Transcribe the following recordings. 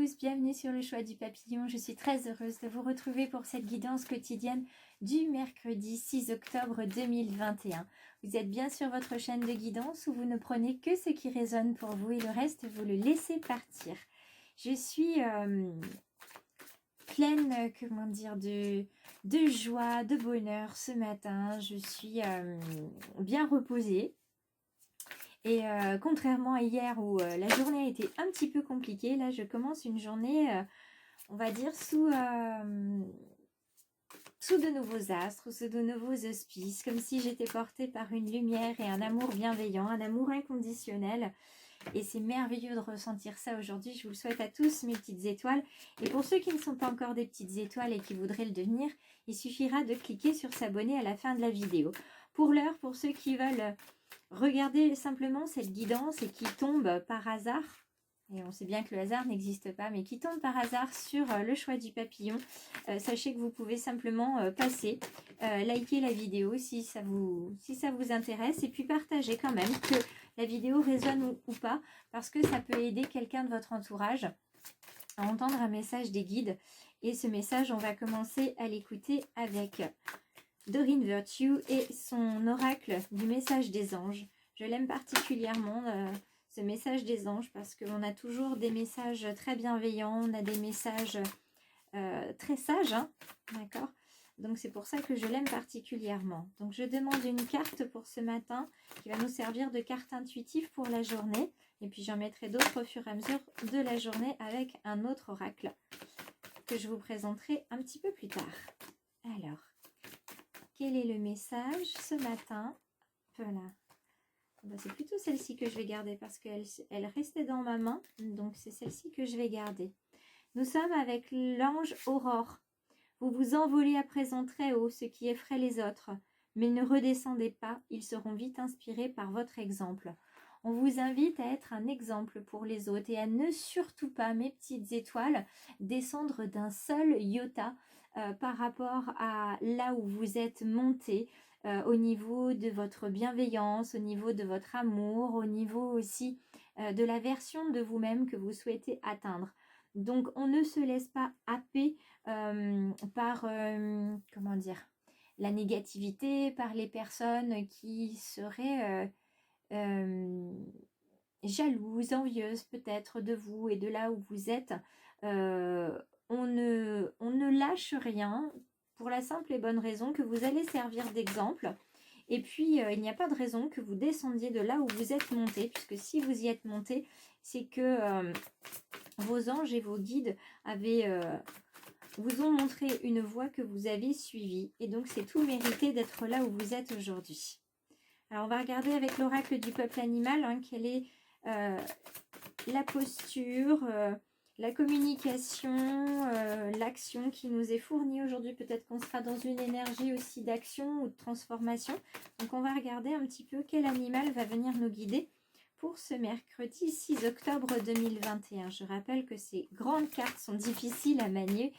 tous, bienvenue sur le choix du papillon. Je suis très heureuse de vous retrouver pour cette guidance quotidienne du mercredi 6 octobre 2021. Vous êtes bien sur votre chaîne de guidance où vous ne prenez que ce qui résonne pour vous et le reste vous le laissez partir. Je suis pleine, comment dire, de joie, de bonheur ce matin. Je suis bien reposée. Et contrairement à hier où la journée a été un petit peu compliquée, là je commence une journée, on va dire, sous de nouveaux astres, sous de nouveaux auspices, comme si j'étais portée par une lumière et un amour bienveillant, un amour inconditionnel. Et c'est merveilleux de ressentir ça aujourd'hui. Je vous le souhaite à tous, mes petites étoiles. Et pour ceux qui ne sont pas encore des petites étoiles et qui voudraient le devenir, il suffira de cliquer sur s'abonner à la fin de la vidéo. Pour l'heure, pour ceux qui veulent regarder simplement cette guidance et qui tombe par hasard, et on sait bien que le hasard n'existe pas, mais qui tombe par hasard sur le choix du papillon, sachez que vous pouvez simplement passer, liker la vidéo si ça vous intéresse, et puis partager quand même que la vidéo résonne ou pas, parce que ça peut aider quelqu'un de votre entourage à entendre un message des guides. Et ce message, on va commencer à l'écouter avec Doreen Virtue et son oracle du message des anges. Je l'aime particulièrement, ce message des anges, parce qu'on a toujours des messages très bienveillants, on a des messages très sages, hein, d'accord? Donc c'est pour ça que je l'aime particulièrement. Donc je demande une carte pour ce matin qui va nous servir de carte intuitive pour la journée. Et puis j'en mettrai d'autres au fur et à mesure de la journée avec un autre oracle que je vous présenterai un petit peu plus tard. Alors, quel est le message ce matin? Voilà. Ben, c'est plutôt celle-ci que je vais garder parce qu'elle restait dans ma main. Donc c'est celle-ci que je vais garder. Nous sommes avec l'ange Aurore. Vous vous envolez à présent très haut, ce qui effraie les autres. Mais ne redescendez pas, ils seront vite inspirés par votre exemple. On vous invite à être un exemple pour les autres et à ne surtout pas, mes petites étoiles, descendre d'un seul iota par rapport à là où vous êtes monté, au niveau de votre bienveillance, au niveau de votre amour, au niveau aussi de la version de vous-même que vous souhaitez atteindre. Donc on ne se laisse pas happer par, comment dire, la négativité, par les personnes qui seraient jalouses, envieuses peut-être de vous et de là où vous êtes. On ne lâche rien pour la simple et bonne raison que vous allez servir d'exemple. Et puis, il n'y a pas de raison que vous descendiez de là où vous êtes monté, puisque si vous y êtes monté, c'est que vos anges et vos guides vous ont montré une voie que vous avez suivie. Et donc, c'est tout mérité d'être là où vous êtes aujourd'hui. Alors, on va regarder avec l'oracle du peuple animal, hein, quelle est la posture, la communication, l'action qui nous est fournie aujourd'hui. Peut-être qu'on sera dans une énergie aussi d'action ou de transformation. Donc, on va regarder un petit peu quel animal va venir nous guider pour ce mercredi 6 octobre 2021. Je rappelle que ces grandes cartes sont difficiles à manier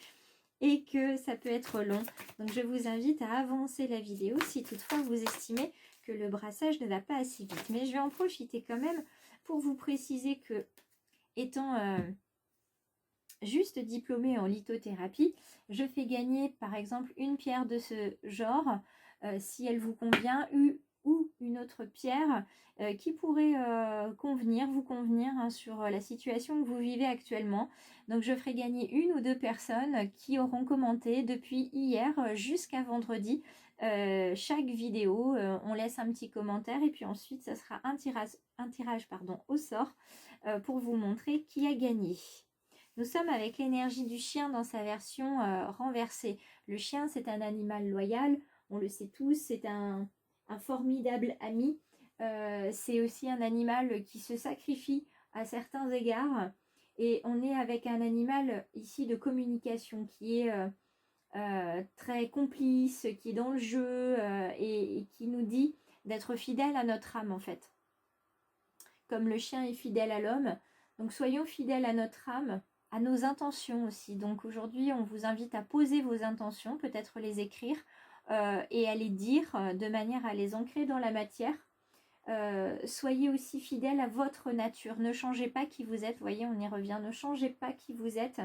et que ça peut être long. Donc je vous invite à avancer la vidéo si toutefois vous estimez que le brassage ne va pas assez vite. Mais je vais en profiter quand même pour vous préciser que, étant juste diplômée en lithothérapie, je fais gagner par exemple une pierre de ce genre, si elle vous convient, ou une autre pierre qui pourrait vous convenir hein, sur la situation que vous vivez actuellement. Donc je ferai gagner une ou deux personnes qui auront commenté depuis hier jusqu'à vendredi chaque vidéo. On laisse un petit commentaire et puis ensuite ça sera un tirage au sort pour vous montrer qui a gagné. Nous sommes avec l'énergie du chien dans sa version renversée. Le chien, c'est un animal loyal, on le sait tous, c'est un formidable ami. C'est aussi un animal qui se sacrifie à certains égards. Et on est avec un animal ici de communication qui est très complice, qui est dans le jeu et qui nous dit d'être fidèle à notre âme en fait. Comme le chien est fidèle à l'homme. Donc soyons fidèles à notre âme, à nos intentions aussi. Donc aujourd'hui, on vous invite à poser vos intentions, peut-être les écrire et à les dire de manière à les ancrer dans la matière soyez aussi fidèle à votre nature. Ne changez pas qui vous êtes. Vous voyez, on y revient. Ne changez pas qui vous êtes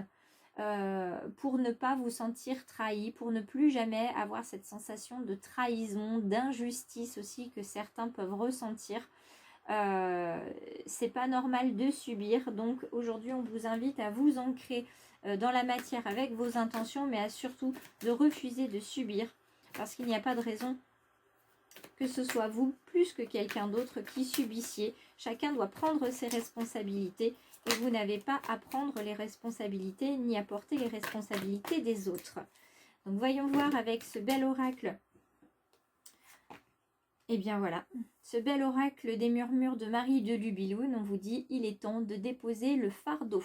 pour ne pas vous sentir trahi, pour ne plus jamais avoir cette sensation de trahison, d'injustice aussi que certains peuvent ressentir. C'est pas normal de subir. Donc aujourd'hui, on vous invite à vous ancrer dans la matière avec vos intentions, mais à surtout de refuser de subir parce qu'il n'y a pas de raison que ce soit vous plus que quelqu'un d'autre qui subissiez. Chacun doit prendre ses responsabilités et vous n'avez pas à prendre les responsabilités ni à porter les responsabilités des autres. Donc voyons voir avec ce bel oracle. Et bien voilà, ce bel oracle des murmures de Marie de Lubiloun, on vous dit il est temps de déposer le fardeau.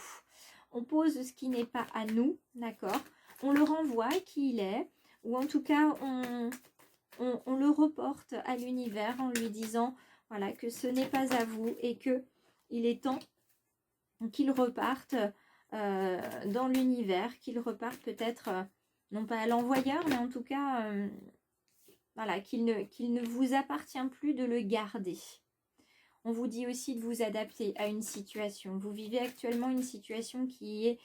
On pose ce qui n'est pas à nous, d'accord? On le renvoie à qui il est, ou en tout cas on le reporte à l'univers en lui disant voilà, que ce n'est pas à vous et que il est temps qu'il reparte dans l'univers, qu'il reparte peut-être, non pas à l'envoyeur, mais en tout cas, voilà, qu'il ne vous appartient plus de le garder. On vous dit aussi de vous adapter à une situation. Vous vivez actuellement une situation qui est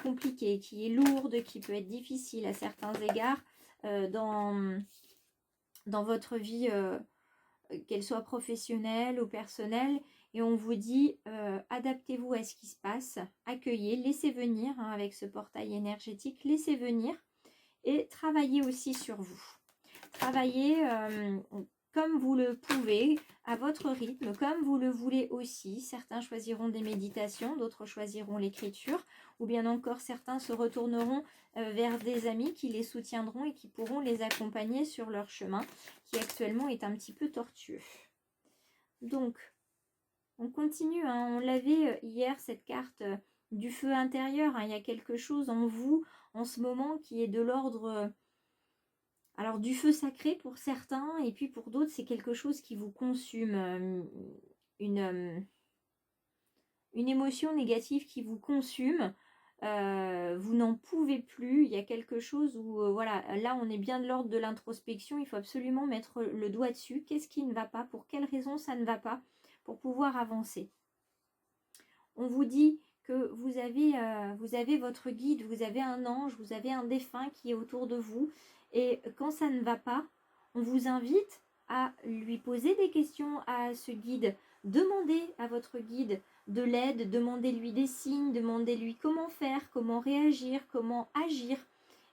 compliquée, qui est lourde, qui peut être difficile à certains égards dans votre vie, qu'elle soit professionnelle ou personnelle. Et on vous dit, adaptez-vous à ce qui se passe, accueillez, laissez venir, hein, avec ce portail énergétique, laissez venir et travaillez aussi sur vous. Travaillez comme vous le pouvez, à votre rythme, comme vous le voulez aussi. Certains choisiront des méditations, d'autres choisiront l'écriture, ou bien encore certains se retourneront vers des amis qui les soutiendront et qui pourront les accompagner sur leur chemin, qui actuellement est un petit peu tortueux. Donc, on continue, hein. On l'avait hier, cette carte du feu intérieur, hein. Il y a quelque chose en vous, en ce moment, qui est de l'ordre... alors du feu sacré pour certains, et puis pour d'autres, c'est quelque chose qui vous consume, une émotion négative qui vous consume. Vous n'en pouvez plus, il y a quelque chose où, voilà, là on est bien de l'ordre de l'introspection, il faut absolument mettre le doigt dessus. Qu'est-ce qui ne va pas? Pour quelle raison ça ne va pas? Pour pouvoir avancer. On vous dit que vous avez votre guide, vous avez un ange, vous avez un défunt qui est autour de vous. Et quand ça ne va pas, on vous invite à lui poser des questions à ce guide. Demandez à votre guide de l'aide, demandez-lui des signes, demandez-lui comment faire, comment réagir, comment agir.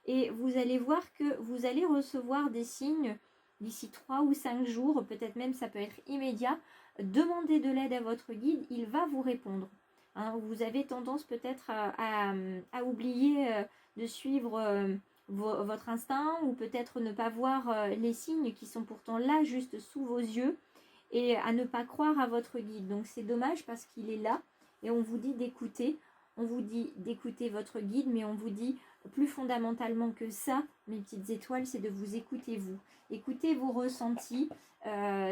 Et vous allez voir que vous allez recevoir des signes d'ici 3 ou 5 jours, peut-être même ça peut être immédiat. Demandez de l'aide à votre guide, il va vous répondre. Hein, vous avez tendance peut-être à oublier de suivre votre instinct, ou peut-être ne pas voir les signes qui sont pourtant là, juste sous vos yeux, et à ne pas croire à votre guide. Donc c'est dommage parce qu'il est là, et on vous dit d'écouter. On vous dit d'écouter votre guide, mais on vous dit plus fondamentalement que ça, mes petites étoiles, c'est de vous écouter vous. Écoutez vos ressentis.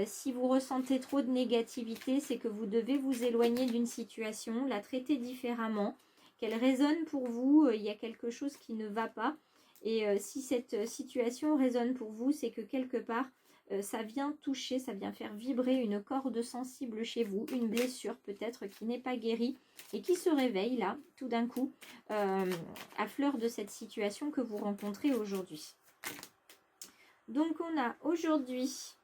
Si vous ressentez trop de négativité, c'est que vous devez vous éloigner d'une situation, la traiter différemment, qu'elle résonne pour vous, il y a quelque chose qui ne va pas. Et si cette situation résonne pour vous, c'est que quelque part, ça vient toucher, ça vient faire vibrer une corde sensible chez vous, une blessure peut-être qui n'est pas guérie et qui se réveille là, tout d'un coup, à fleur de cette situation que vous rencontrez aujourd'hui. Donc on a aujourd'hui,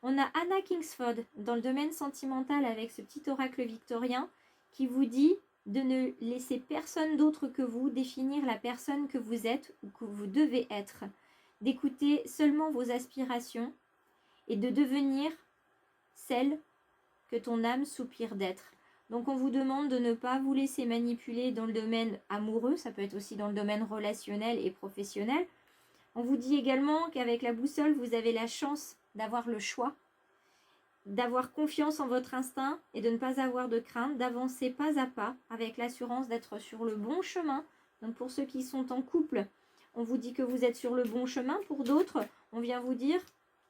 on a Anna Kingsford dans le domaine sentimental avec ce petit oracle victorien qui vous dit de ne laisser personne d'autre que vous définir la personne que vous êtes ou que vous devez être, d'écouter seulement vos aspirations et de devenir celle que ton âme soupire d'être. Donc on vous demande de ne pas vous laisser manipuler dans le domaine amoureux, ça peut être aussi dans le domaine relationnel et professionnel. On vous dit également qu'avec la boussole, vous avez la chance d'avoir le choix, d'avoir confiance en votre instinct et de ne pas avoir de crainte, d'avancer pas à pas avec l'assurance d'être sur le bon chemin. Donc pour ceux qui sont en couple, on vous dit que vous êtes sur le bon chemin. Pour d'autres, on vient vous dire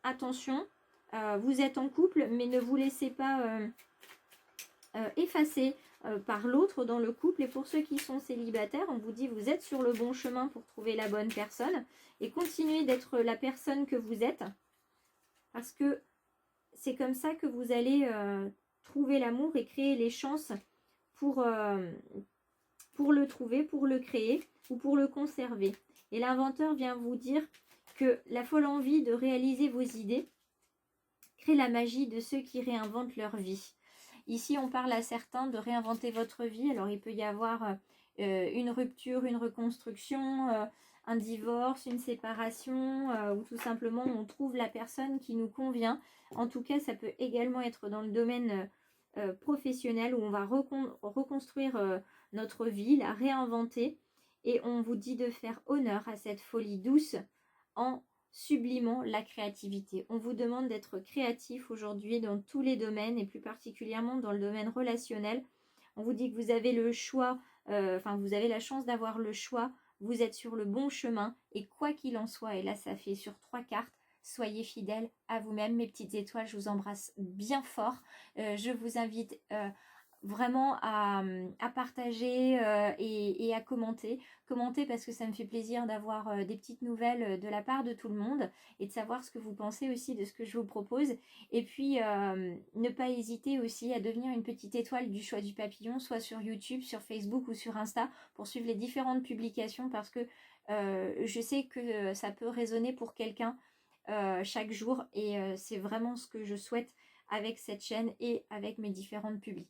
attention, vous êtes en couple, mais ne vous laissez pas effacer par l'autre dans le couple. Et pour ceux qui sont célibataires, on vous dit vous êtes sur le bon chemin pour trouver la bonne personne et continuez d'être la personne que vous êtes, parce que c'est comme ça que vous allez trouver l'amour et créer les chances pour le trouver, pour le créer ou pour le conserver. Et l'inventeur vient vous dire que la folle envie de réaliser vos idées crée la magie de ceux qui réinventent leur vie. Ici, on parle à certains de réinventer votre vie. Alors, il peut y avoir une rupture, une reconstruction, un divorce, une séparation, ou tout simplement, on trouve la personne qui nous convient. En tout cas, ça peut également être dans le domaine professionnel où on va reconstruire notre vie, la réinventer. Et on vous dit de faire honneur à cette folie douce en sublimant la créativité. On vous demande d'être créatif aujourd'hui dans tous les domaines et plus particulièrement dans le domaine relationnel. On vous dit que vous avez le choix, vous avez la chance d'avoir le choix, vous êtes sur le bon chemin et quoi qu'il en soit, et là ça fait sur 3 cartes, soyez fidèles à vous-même. Mes petites étoiles, je vous embrasse bien fort. Je vous invite vraiment à partager et à commenter. Commenter parce que ça me fait plaisir d'avoir des petites nouvelles de la part de tout le monde et de savoir ce que vous pensez aussi de ce que je vous propose. Et puis, ne pas hésiter aussi à devenir une petite étoile du choix du papillon, soit sur YouTube, sur Facebook ou sur Insta, pour suivre les différentes publications parce que je sais que ça peut résonner pour quelqu'un chaque jour et c'est vraiment ce que je souhaite avec cette chaîne et avec mes différentes publis.